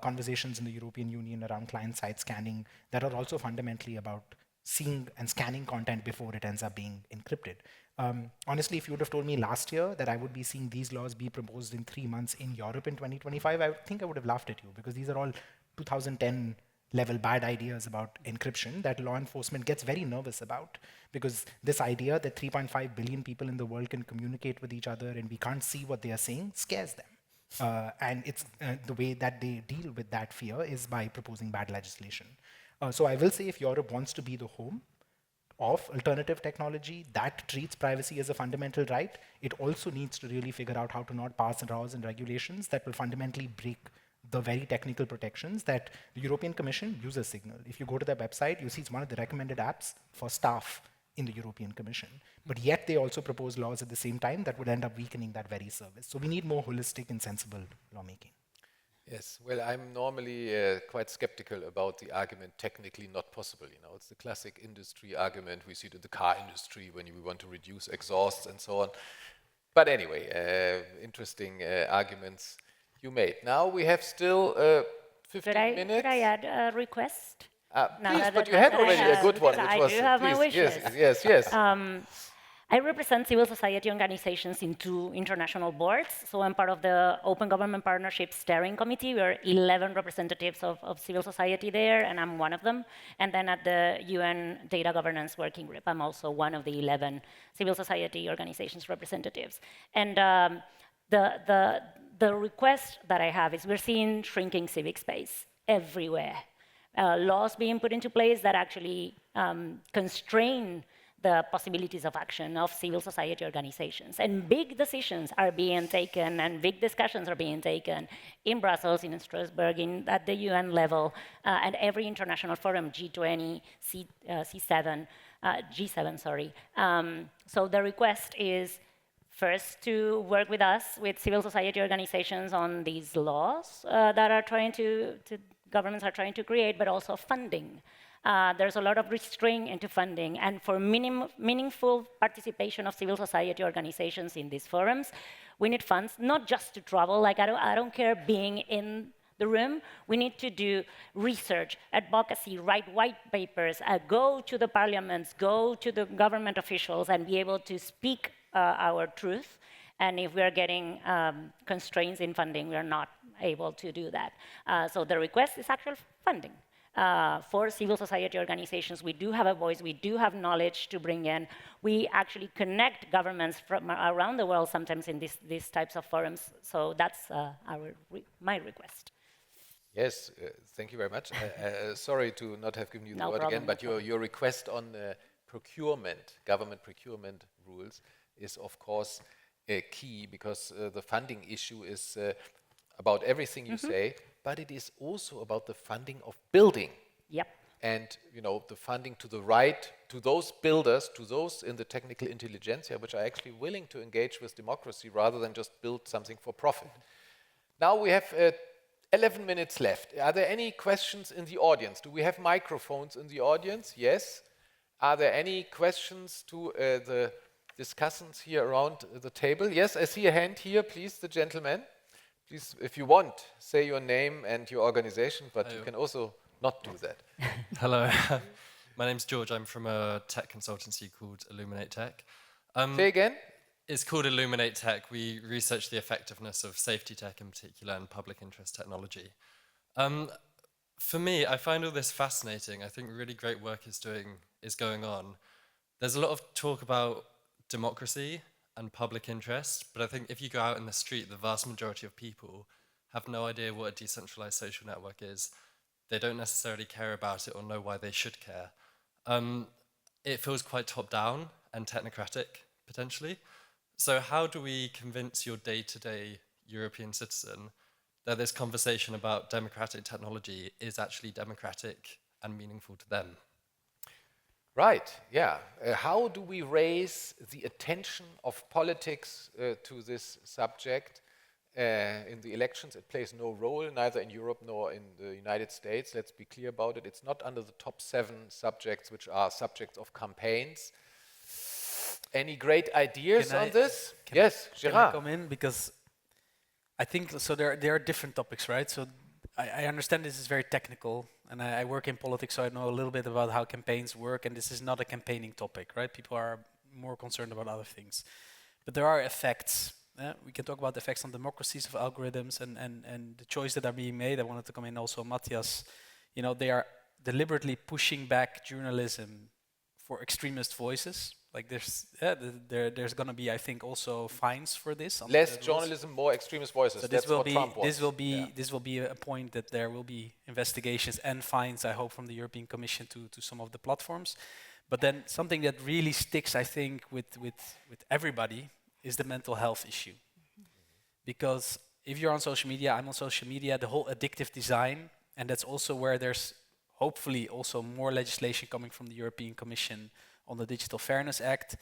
conversations in the European Union around client-side scanning that are also fundamentally about seeing and scanning content before it ends up being encrypted. Honestly, if you would have told me last year that I would be seeing these laws be proposed in 3 months in Europe in 2025, I think I would have laughed at you, because these are all 2010 level bad ideas about encryption that law enforcement gets very nervous about, because this idea that 3.5 billion people in the world can communicate with each other and we can't see what they are saying scares them. And it's the way that they deal with that fear is by proposing bad legislation. So I will say, if Europe wants to be the home of alternative technology that treats privacy as a fundamental right, it also needs to really figure out how to not pass laws and regulations that will fundamentally break the very technical protections that the European Commission uses Signal. If you go to their website, you see it's one of the recommended apps for staff in the European Commission. But yet they also propose laws at the same time that would end up weakening that very service. So we need more holistic and sensible lawmaking.
Yes, well, I'm normally quite skeptical about the argument technically not possible. You know, it's the classic industry argument. We see it in the car industry when we want to reduce exhausts and so on. But anyway, interesting arguments you made. Now we have still 15 minutes.
Could I add a request?
Please, but you had already a good one.
I do have my wishes.
Yes.
I represent civil society organizations in 2 international boards. So I'm part of the Open Government Partnership Steering Committee. We're 11 representatives of civil society there, and I'm one of them. And then at the UN Data Governance Working Group, I'm also one of the 11 civil society organizations representatives. And the request that I have is we're seeing shrinking civic space everywhere. Laws being put into place that actually constrain the possibilities of action of civil society organizations. And big decisions are being taken and big discussions are being taken in Brussels, in Strasbourg, at the UN level, and every international forum, G20, C7, G7, sorry. So the request is first to work with us, with civil society organizations on these laws that are governments are trying to create, but also funding. There's a lot of restraint into funding, and for meaningful participation of civil society organizations in these forums, we need funds, not just to travel, like I don't care being in the room. We need to do research, advocacy, write white papers, go to the parliaments, go to the government officials, and be able to speak our truth. And if we're getting constraints in funding, we're not able to do that. So the request is actual funding. For civil society organizations, we do have a voice, we do have knowledge to bring in. We actually connect governments from around the world sometimes in these types of forums. So that's my request.
Yes, thank you very much. Sorry to not have given you the word
problem,
again, but your request on procurement, government procurement rules is of course key, because the funding issue is about everything you say, but it is also about the funding of building.
Yep.
And the funding to the right, to those builders, to those in the technical intelligentsia, which are actually willing to engage with democracy rather than just build something for profit. Now we have 11 minutes left. Are there any questions in the audience? Do we have microphones in the audience? Yes. Are there any questions to the discussants here around the table? Yes, I see a hand here, please, the gentleman. Please, if you want, say your name and your organization, but you can also not do that.
Hello, my name's George. I'm from a tech consultancy called Illuminate Tech.
Say again?
It's called Illuminate Tech. We research the effectiveness of safety tech in particular and public interest technology. For me, I find all this fascinating. I think really great work is going on. There's a lot of talk about democracy and public interest, but I think if you go out in the street, the vast majority of people have no idea what a decentralized social network is. They don't necessarily care about it or know why they should care. It feels quite top-down and technocratic, potentially. So how do we convince your day-to-day European citizen that this conversation about democratic technology is actually democratic and meaningful to them?
Right, yeah. How do we raise the attention of politics to this subject? In the elections, it plays no role, neither in Europe nor in the United States. Let's be clear about it. It's not under the top 7 subjects, which are subjects of campaigns. Any great ideas on this? Yes, Gérard.
Can I come in? Because I think, so there are different topics, right? So I understand this is very technical, and I work in politics, so I know a little bit about how campaigns work, and this is not a campaigning topic, right? People are more concerned about other things. But there are effects. We can talk about the effects on democracies of algorithms and the choice that are being made. I wanted to come in also, Matthias. They are deliberately pushing back journalism for extremist voices. Like there's going to be, I think, also fines for this.
Less journalism, more extremist voices.
So
That's what Trump wants.
This will be a point that there will be investigations and fines, I hope, from the European Commission to some of the platforms. But then something that really sticks, I think, with everybody is the mental health issue. Because if you're on social media, I'm on social media, the whole addictive design, and that's also where there's hopefully also more legislation coming from the European Commission on the Digital Fairness Act.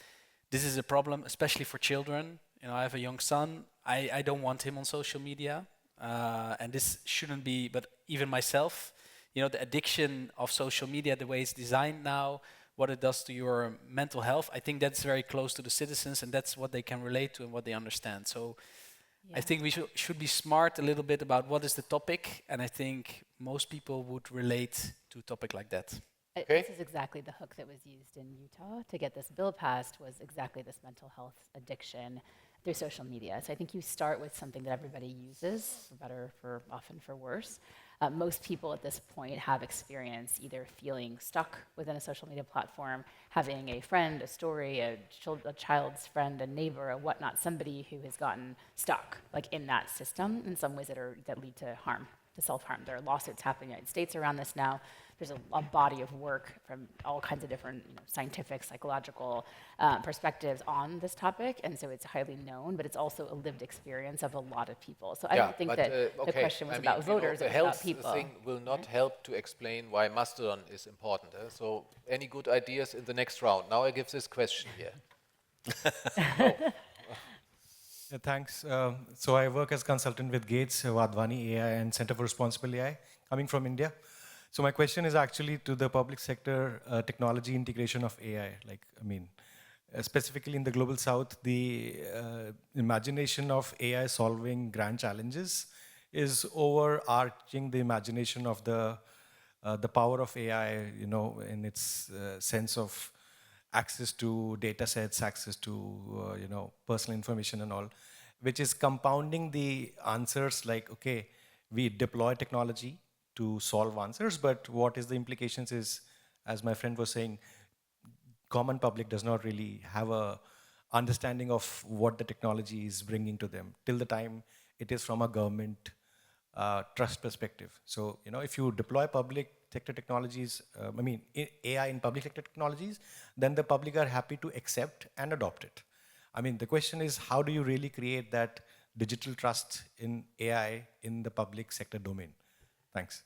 This is a problem, especially for children. You know, I have a young son. I don't want him on social media, and this shouldn't be. But even myself, you know, the addiction of social media, the way it's designed now, what it does to your mental health. I think that's very close to the citizens, and that's what they can relate to and what they understand. So. Yeah. I think we should be smart a little bit about what is the topic, and I think most people would relate to a topic like that.
This is exactly the hook that was used in Utah to get this bill passed, was exactly this mental health addiction through social media. So I think you start with something that everybody uses, for better, for often for worse. Most people at this point have experience either feeling stuck within a social media platform, having a friend, a story, a child's friend, a neighbor, a whatnot, somebody who has gotten stuck, like in that system in some ways that lead to harm, to self-harm. There are lawsuits happening in the United States around this now. There's a body of work from all kinds of different scientific, psychological perspectives on this topic, and so it's highly known, but it's also a lived experience of a lot of people. So I don't think that the question was about voters, it was about people.
The health thing will not help to explain why Mastodon is important. So any good ideas in the next round? Now I give this question here.
Yeah, thanks. So I work as consultant with Gates, Wadhwani AI, and Center for Responsible AI, coming from India. So my question is actually to the public sector technology integration of AI. Like, I mean, specifically in the global south, the imagination of AI solving grand challenges is overarching the imagination of the power of AI, you know, in its sense of access to data sets, access to, you know, personal information and all, which is compounding the answers like, okay, we deploy technology to solve answers, but what is the implications is, as my friend was saying, common public does not really have a understanding of what the technology is bringing to them till the time it is from a government trust perspective. So, you know, if you deploy public sector technologies, AI in public sector technologies, then the public are happy to accept and adopt it. I mean, the question is, how do you really create that digital trust in AI in the public sector domain? Thanks.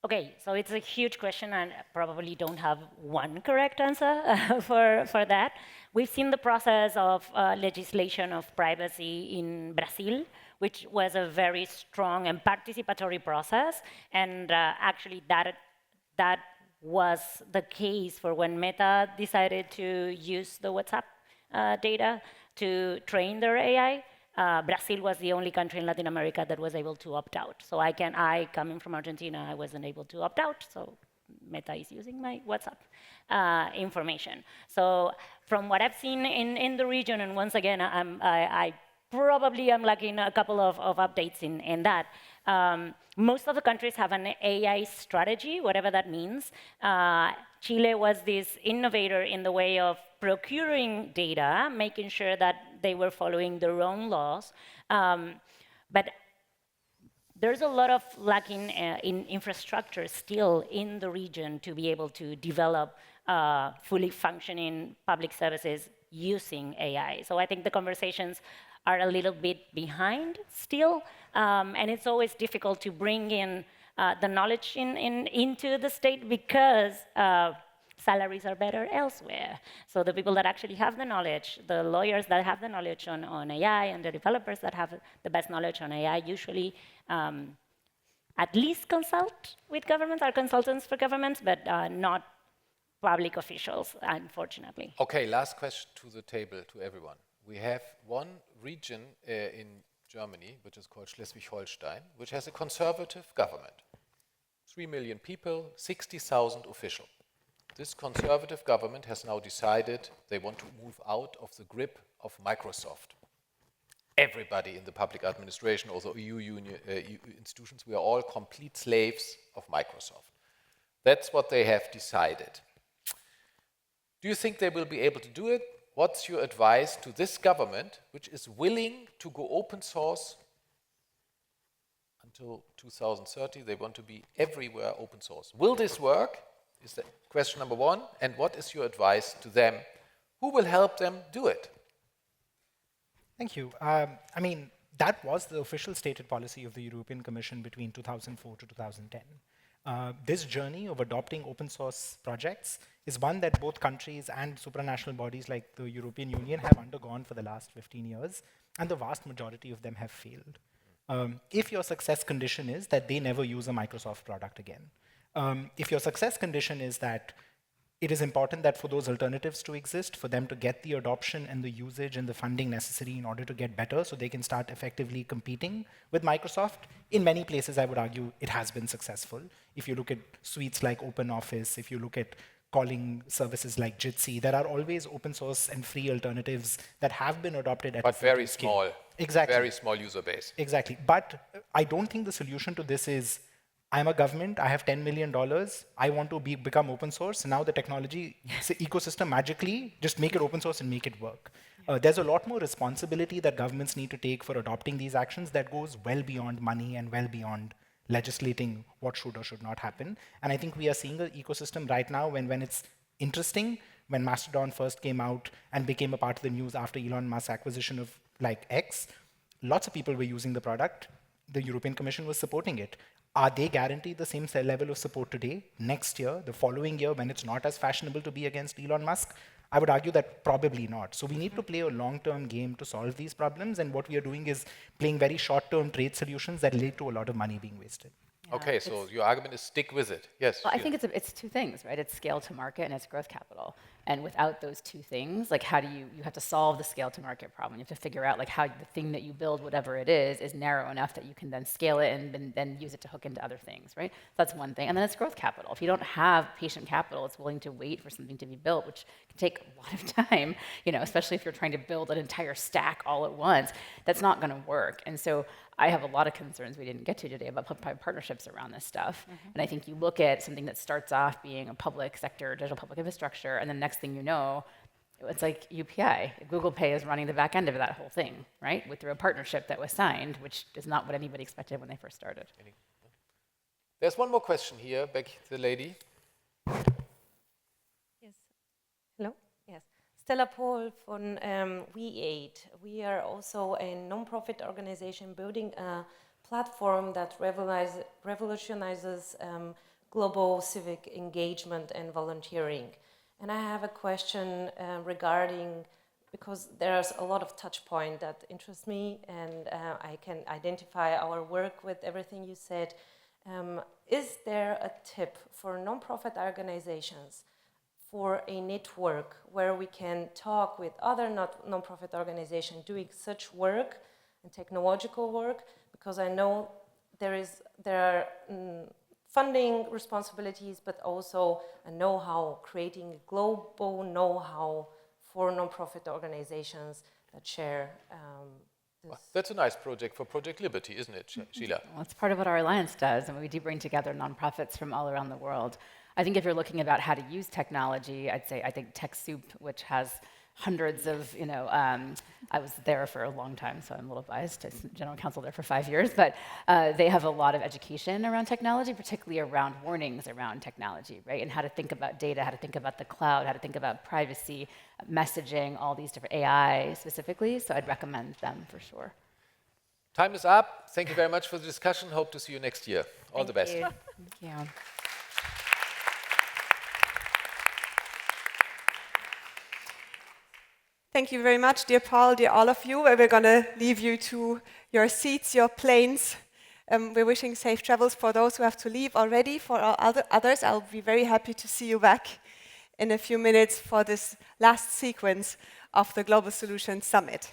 Okay, so it's a huge question and probably don't have one correct answer for that. We've seen the process of legislation of privacy in Brazil, which was a very strong and participatory process. And actually that was the case for when Meta decided to use the WhatsApp data to train their AI. Brazil was the only country in Latin America that was able to opt out. So coming from Argentina, I wasn't able to opt out. So Meta is using my WhatsApp information. So from what I've seen in the region, and once again, I probably am lacking a couple of updates in that. Most of the countries have an AI strategy, whatever that means. Chile was this innovator in the way of procuring data, making sure that they were following their own laws. But there's a lot of lacking in infrastructure still in the region to be able to develop fully functioning public services using AI. So I think the conversations are a little bit behind still, and it's always difficult to bring in the knowledge into the state because salaries are better elsewhere. So the people that actually have the knowledge, the lawyers that have the knowledge on AI, and the developers that have the best knowledge on AI usually at least consult with governments, are consultants for governments, but not public officials, unfortunately.
Okay, last question to the table, to everyone. We have one region in Germany, which is called Schleswig-Holstein, which has a conservative government. 3 million people, 60,000 officials. This conservative government has now decided they want to move out of the grip of Microsoft. Everybody in the public administration, also EU institutions, we are all complete slaves of Microsoft. That's what they have decided. Do you think they will be able to do it? What's your advice to this government, which is willing to go open source until 2030? They want to be everywhere open source. Will this work? Is that question number one? And what is your advice to them? Who will help them do it?
Thank you. I mean, that was the official stated policy of the European Commission between 2004 to 2010. This journey of adopting open source projects is one that both countries and supranational bodies like the European Union have undergone for the last 15 years, and the vast majority of them have failed. If your success condition is that they never use a Microsoft product again, if your success condition is that it is important that for those alternatives to exist, for them to get the adoption and the usage and the funding necessary in order to get better so they can start effectively competing with Microsoft. In many places, I would argue it has been successful. If you look at suites like OpenOffice, if you look at calling services like Jitsi, there are always open source and free alternatives that have been adopted at
but very small.
Exactly.
Very small user base.
Exactly. But I don't think the solution to this is I'm a government, I have $10 million, I want to become open source, now the technology ecosystem magically, just make it open source and make it work. There's a lot more responsibility that governments need to take for adopting these actions that goes well beyond money and well beyond legislating what should or should not happen. And I think we are seeing an ecosystem right now when it's interesting, when Mastodon first came out and became a part of the news after Elon Musk's acquisition of like X, lots of people were using the product. The European Commission was supporting it. Are they guaranteed the same level of support today, next year, the following year, when it's not as fashionable to be against Elon Musk? I would argue that probably not. So we need to play a long-term game to solve these problems, and what we are doing is playing very short-term trade solutions that lead to a lot of money being wasted.
Yeah,
okay, so your argument is stick with it. Yes.
Well, I think it's two things, right? It's scale to market and it's growth capital. And without those two things, like how do you have to solve the scale to market problem. You have to figure out like how the thing that you build, whatever it is narrow enough that you can then scale it and then use it to hook into other things, right? So that's one thing. And then it's growth capital. If you don't have patient capital, it's willing to wait for something to be built, which can take a lot of time, especially if you're trying to build an entire stack all at once, that's not going to work. And so I have a lot of concerns we didn't get to today about public-private partnerships around this stuff. And I think you look at something that starts off being a public sector, digital public infrastructure, and the next thing you know, it's like UPI. Google Pay is running the back end of that whole thing, right? Through a partnership that was signed, which is not what anybody expected when they first started.
There's one more question here, back to the lady.
Yes. Hello? Yes. Stella Pohl from We8. We are also a non-profit organization building a platform that revolutionizes global civic engagement and volunteering. And I have a question regarding, because there's a lot of touch point that interests me, and I can identify our work with everything you said. Is there a tip for non-profit organizations for a network where we can talk with other non-profit organizations doing such work and technological work? Because I know there are funding responsibilities, but also a know-how, creating a global know-how for non-profit organizations that share this.
Well, that's a nice project for Project Liberty, isn't it, Sheila?
Well, it's part of what our alliance does, and we do bring together nonprofits from all around the world. I think if you're looking about how to use technology, I think TechSoup, which has hundreds of, I was there for a long time, so I'm a little biased. I was general counsel there for 5 years, but they have a lot of education around technology, particularly around warnings around technology, right? And how to think about data, how to think about the cloud, how to think about privacy, messaging, all these different AI specifically. So I'd recommend them for sure.
Time is up. Thank you very much for the discussion. Hope to see you next year. All the best.
Thank you.
Thank you very much, dear Paul, dear all of you. We're going to leave you to your seats, your planes. We're wishing safe travels for those who have to leave already. For all others, I'll be very happy to see you back in a few minutes for this last sequence of the Global Solutions Summit.